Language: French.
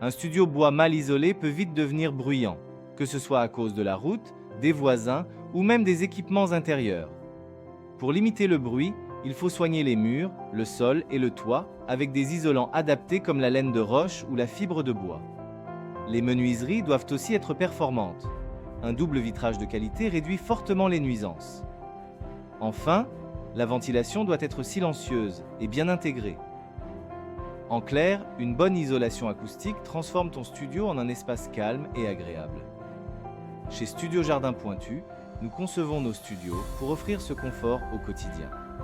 Un studio bois mal isolé peut vite devenir bruyant, que ce soit à cause de la route, des voisins ou même des équipements intérieurs. Pour limiter le bruit, il faut soigner les murs, le sol et le toit avec des isolants adaptés comme la laine de roche ou la fibre de bois. Les menuiseries doivent aussi être performantes. Un double vitrage de qualité réduit fortement les nuisances. Enfin, la ventilation doit être silencieuse et bien intégrée. En clair, une bonne isolation acoustique transforme ton studio en un espace calme et agréable. Chez Studio Jardin Pointu, nous concevons nos studios pour offrir ce confort au quotidien.